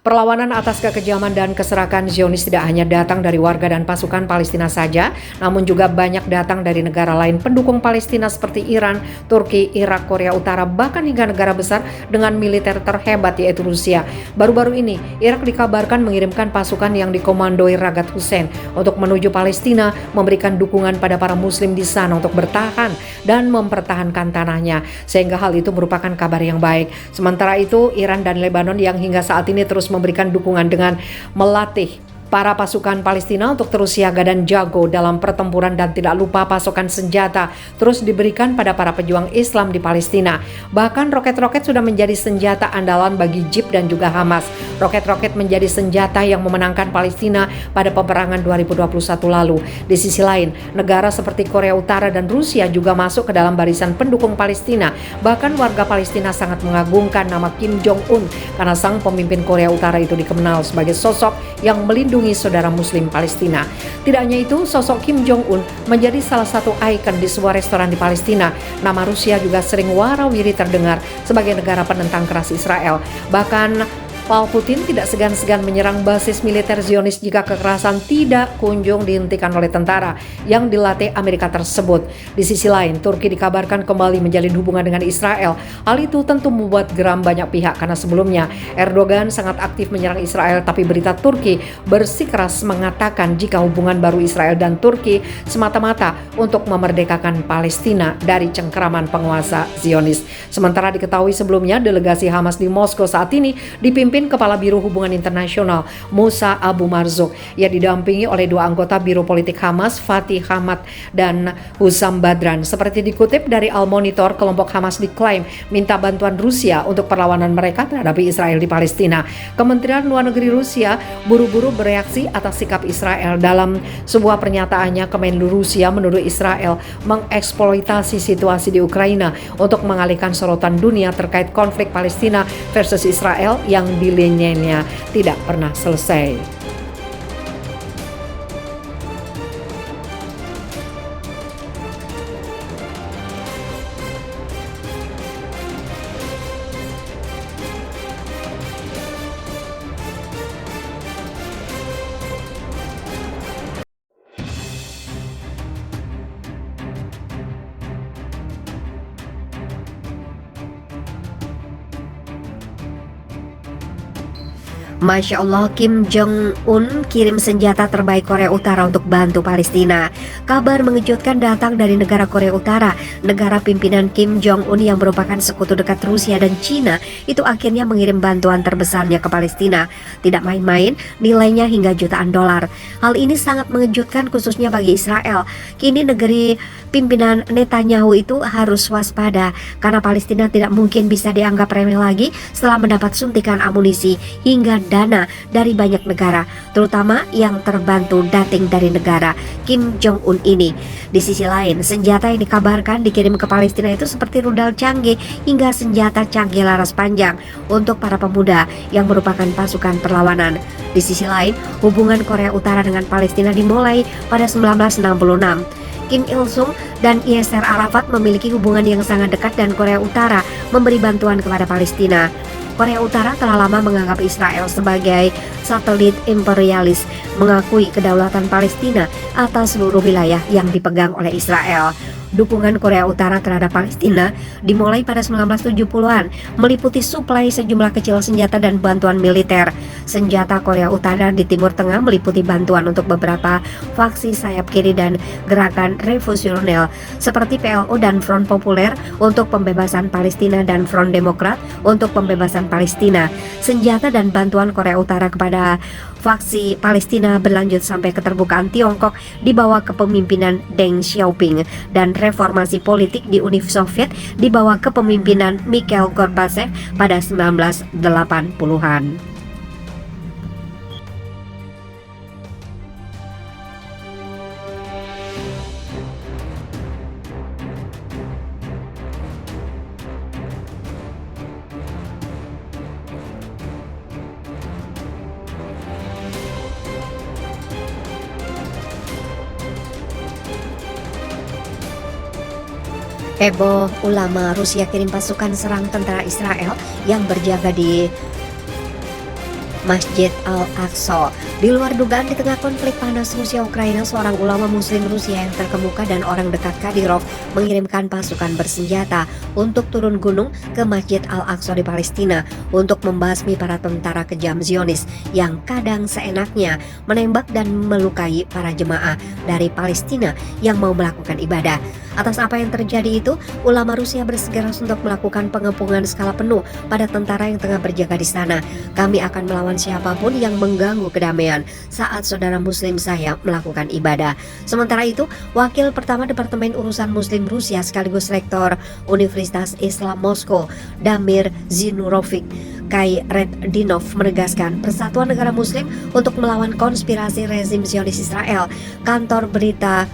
Perlawanan atas kekejaman dan keserakan Zionis tidak hanya datang dari warga dan pasukan Palestina saja, namun juga banyak datang dari negara lain pendukung Palestina seperti Iran, Turki, Irak, Korea Utara, bahkan hingga negara besar dengan militer terhebat yaitu Rusia. Baru-baru ini, Irak dikabarkan mengirimkan pasukan yang dikomandoi Ragat Hussein untuk menuju Palestina, memberikan dukungan pada para muslim di sana untuk bertahan dan mempertahankan tanahnya, sehingga hal itu merupakan kabar yang baik. Sementara itu, Iran dan Lebanon yang hingga saat ini terus memberikan dukungan dengan melatih para pasukan Palestina untuk terus siaga dan jago dalam pertempuran, dan tidak lupa pasokan senjata terus diberikan pada para pejuang Islam di Palestina. Bahkan roket-roket sudah menjadi senjata andalan bagi JIP dan juga Hamas. Roket-roket menjadi senjata yang memenangkan Palestina pada peperangan 2021 lalu. Di sisi lain, negara seperti Korea Utara dan Rusia juga masuk ke dalam barisan pendukung Palestina. Bahkan warga Palestina sangat mengagungkan nama Kim Jong-un karena sang pemimpin Korea Utara itu dikenal sebagai sosok yang melindungi saudara muslim Palestina. Tidak hanya itu, sosok Kim Jong-un menjadi salah satu ikon di sebuah restoran di Palestina. Nama Rusia juga sering warawiri terdengar sebagai negara penentang keras Israel. Bahkan Putin tidak segan-segan menyerang basis militer Zionis jika kekerasan tidak kunjung dihentikan oleh tentara yang dilatih Amerika tersebut. Di sisi lain, Turki dikabarkan kembali menjalin hubungan dengan Israel. Hal itu tentu membuat geram banyak pihak karena sebelumnya Erdogan sangat aktif menyerang Israel, tapi berita Turki bersikeras mengatakan jika hubungan baru Israel dan Turki semata-mata untuk memerdekakan Palestina dari cengkeraman penguasa Zionis. Sementara diketahui sebelumnya delegasi Hamas di Moskow saat ini dipimpin Kepala Biro Hubungan Internasional Musa Abu Marzouk. Ia didampingi oleh dua anggota Biro Politik Hamas, Fatih Hamad dan Hussam Badran. Seperti dikutip dari Al Monitor, kelompok Hamas diklaim minta bantuan Rusia untuk perlawanan mereka terhadap Israel di Palestina. Kementerian Luar Negeri Rusia buru-buru bereaksi atas sikap Israel. Dalam sebuah pernyataannya, Kemenlu Rusia menuduh Israel mengeksploitasi situasi di Ukraina untuk mengalihkan sorotan dunia terkait konflik Palestina versus Israel yang dilinianya tidak pernah selesai. Masya Allah, Kim Jong-un kirim senjata terbaik Korea Utara untuk bantu Palestina. Kabar mengejutkan datang dari negara Korea Utara. Negara pimpinan Kim Jong-un yang merupakan sekutu dekat Rusia dan Cina itu akhirnya mengirim bantuan terbesarnya ke Palestina. Tidak main-main, nilainya hingga jutaan dolar. Hal ini sangat mengejutkan khususnya bagi Israel. Kini negeri pimpinan Netanyahu itu harus waspada karena Palestina tidak mungkin bisa dianggap remeh lagi setelah mendapat suntikan amunisi hingga dana dari banyak negara, terutama yang terbantu dating dari negara Kim Jong-un ini. Di sisi lain, senjata yang dikabarkan dikirim ke Palestina itu seperti rudal canggih hingga senjata canggih laras panjang untuk para pemuda yang merupakan pasukan perlawanan. Di sisi lain, hubungan Korea Utara dengan Palestina dimulai pada 1966. Kim Il-sung dan Yasser Arafat memiliki hubungan yang sangat dekat dan Korea Utara memberi bantuan kepada Palestina. Korea Utara telah lama menganggap Israel sebagai satelit imperialis, mengakui kedaulatan Palestina atas seluruh wilayah yang dipegang oleh Israel. Dukungan Korea Utara terhadap Palestina dimulai pada 1970-an, meliputi suplai sejumlah kecil senjata dan bantuan militer. Senjata Korea Utara di Timur Tengah meliputi bantuan untuk beberapa faksi sayap kiri dan gerakan revolusioner seperti PLO dan Front Populer untuk pembebasan Palestina dan Front Demokrat untuk pembebasan Palestina. Senjata dan bantuan Korea Utara kepada faksi Palestina berlanjut sampai keterbukaan Tiongkok di bawah kepemimpinan Deng Xiaoping dan reformasi politik di Uni Soviet di bawah kepemimpinan Mikhail Gorbachev pada 1980-an. Heboh, ulama Rusia kirim pasukan serang tentara Israel yang berjaga di Masjid Al-Aqsa. Di luar dugaan, di tengah konflik panas Rusia-Ukraina, seorang ulama muslim Rusia yang terkemuka dan orang dekat Kadyrov mengirimkan pasukan bersenjata untuk turun gunung ke Masjid Al-Aqsa di Palestina untuk membasmi para tentara kejam Zionis yang kadang seenaknya menembak dan melukai para jemaah dari Palestina yang mau melakukan ibadah. Atas apa yang terjadi itu, ulama Rusia bersikeras untuk melakukan pengepungan skala penuh pada tentara yang tengah berjaga di sana. Kami akan melawan siapapun yang mengganggu kedamaian saat saudara muslim saya melakukan ibadah. Sementara itu, Wakil Pertama Departemen Urusan Muslim Rusia sekaligus Rektor Universitas Islam Moskow, Damir Zinurovic Kairetdinov menegaskan persatuan negara muslim untuk melawan konspirasi rezim Zionis Israel. Kantor berita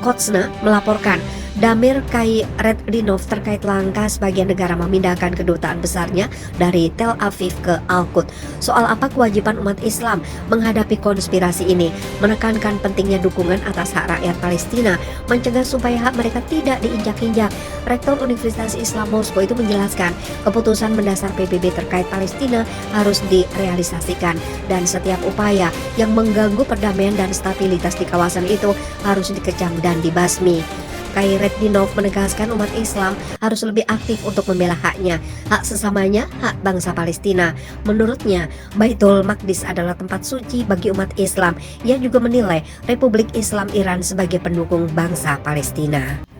Kotsna melaporkan Damir Kairetdinov terkait langkah sebagian negara memindahkan kedutaan besarnya dari Tel Aviv ke Al-Quds. Soal apa kewajiban umat Islam menghadapi konspirasi ini, menekankan pentingnya dukungan atas hak rakyat Palestina, mencegah supaya hak mereka tidak diinjak-injak. Rektor Universitas Islam Moskow itu menjelaskan, keputusan mendasar PBB terkait Palestina harus direalisasikan dan setiap upaya yang mengganggu perdamaian dan stabilitas di kawasan itu harus dikecam dan dibasmi. Kairetdinov menegaskan umat Islam harus lebih aktif untuk membela haknya, hak sesamanya, hak bangsa Palestina. Menurutnya, Baitul Maqdis adalah tempat suci bagi umat Islam. Ia juga menilai Republik Islam Iran sebagai pendukung bangsa Palestina.